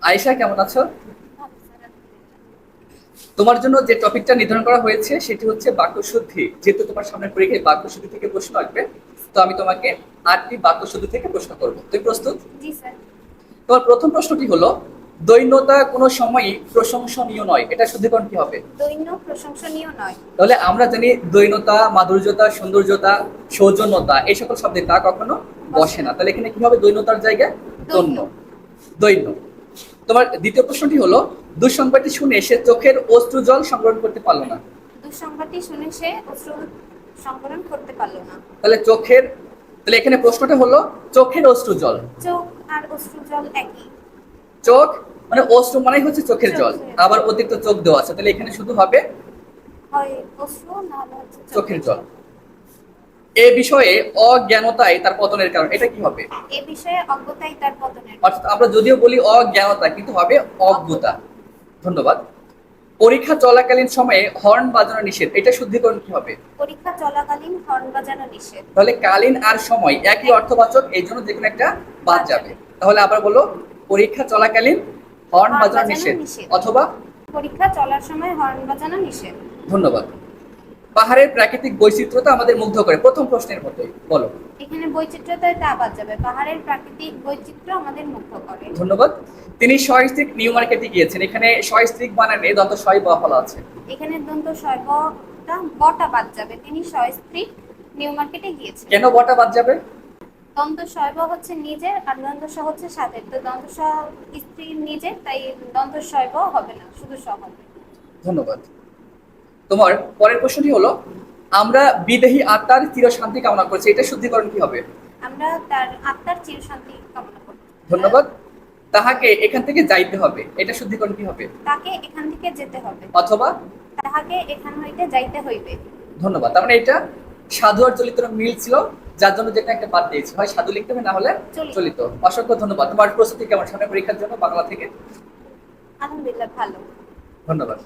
আয়েশা, কেমন আছো? তোমার জন্য যে টপিকটা নির্ধারণ করা হয়েছে সেটি হচ্ছে বাক্যশুদ্ধি। যেহেতু তোমার সামনে পরীক্ষায় বাক্যশুদ্ধি থেকে প্রশ্ন আসবে, তো আমি তোমাকে 8টি বাক্যশুদ্ধি থেকে প্রশ্ন করব। তুমি প্রস্তুত? জি স্যার। তোমার প্রথম প্রশ্নটি হলো, দৈন্যতা কোনো সময়ই প্রশংসনীয় নয়, এটা শুদ্ধিকরণ কি হবে? দৈন্য প্রশংসনীয় নয়। তাহলে আমরা জানি দৈন্যতা, মাধুর্যতা, সৌন্দর্যতা, সৌজন্যতা এই সকল শব্দে তা কখনো বসে না। তাহলে এখানে কি হবে দৈন্যতার জায়গায়? দৈন্য। দৈন্য। দৈন্য। তোমার দ্বিতীয় প্রশ্নটি হলো, দুঃসংবাদটি শুনে সে চোখের অশ্রু জল সংগ্রহ করতে পারলো না। দুঃসংবাদটি শুনে সে অশ্রু সংবরণ করতে পারল না। তাহলে চোখের, তাহলে এখানে প্রশ্নটা হলো চোখের অশ্রু জল। চোখ আর অশ্রু জল একই। চোখ মানে অশ্রু মানে হচ্ছে চোখের জল, চোখের আবার অতিরিক্ত চোখ দেওয়া আছে, তাহলে এখানে শুধু হবে হয় অশ্রু, না হলে হচ্ছে চোখের চোখের জল। জল। এ বিষয়ে অজ্ঞানতাই তার পতনের কারণ, এটা কি হবে? এ বিষয়ে অজ্ঞতাই তার পতনের কারণ। অর্থাৎ আমরা যদিও বলি অজ্ঞানতা, কিন্তু হবে অজ্ঞতা। অজ্ঞতা। ধন্যবাদ। পরীক্ষা চলাকালীন সময়ে হর্ন বাজানো নিষেধ, এটা শুদ্ধিকরণ কি হবে? পরীক্ষা চলাকালীন হর্ন বাজানো নিষেধ। তাহলে কালীন আর সময় একই অর্থবাচক, এই জন্য যেকোনো একটা বাদ যাবে। তাহলে আবার বলো, পরীক্ষা চলাকালীন হর্ন হর্ন বাজানো বাজানো নিষেধ, নিষেধ। অথবা। পরীক্ষা চলার সময় হর্ন বাজানো নিষেধ। ধন্যবাদ। পাহাড়ের প্রাকৃতিক বৈচিত্র্যতা আমাদের মুগ্ধ করে, প্রথম প্রশ্নের মতোই বলো। এখানে বৈচিত্র্যতায় তা বাদ যাবে। পাহাড়ের প্রাকৃতিক বৈচিত্র্য আমাদের মুগ্ধ করে। ধন্যবাদ। তিনি সস্ত্রীক নিউ মার্কেটে গিয়েছেন, এখানে সস্ত্রীক বানানে দন্ত সই বা ফলা আছে। এখানে দন্ত শয়বটা বটা বাদ যাবে। তিনি সস্ত্রী নিউ মার্কেটে গিয়েছেন। কেন বটা বাদ যাবে? দন্ত শয়ব হচ্ছে নিজের, আর দন্ত স হচ্ছে সাথের। তো দন্ত স স্ত্রীর নিজের, তাই দন্ত শয়ব হবে না, শুধু স হবে। ধন্যবাদ। তোমার পরের প্রশ্নটি হলো, আমরা বিদেহী আত্মার চির শান্তি কামনা করছি, এটা শুদ্ধিকরণ কি হবে? আমরা তার আত্মার চিরশান্তি কামনা করি। ধন্যবাদ। তাহাকে এখান থেকে যাইতে হবে, এটা শুদ্ধিকরণ কি হবে? তাকে এখান থেকে যেতে হবে। অথবা। তাহাকে এখান হইতে যাইতে হইবে। ধন্যবাদ। তার মানে এটা সাধু আর চলিত মিল ছিল, যার জন্য যেটা একটা বাদ দিয়েছি, হয় সাধু লিখতে হবে, না হলে চলিত। চলিত। অসংখ্য ধন্যবাদ। তোমার প্রস্তুতি কেমন সামনে পরীক্ষার জন্য বাংলা থেকে? আলহামদুলিল্লাহ, ভালো। ধন্যবাদ।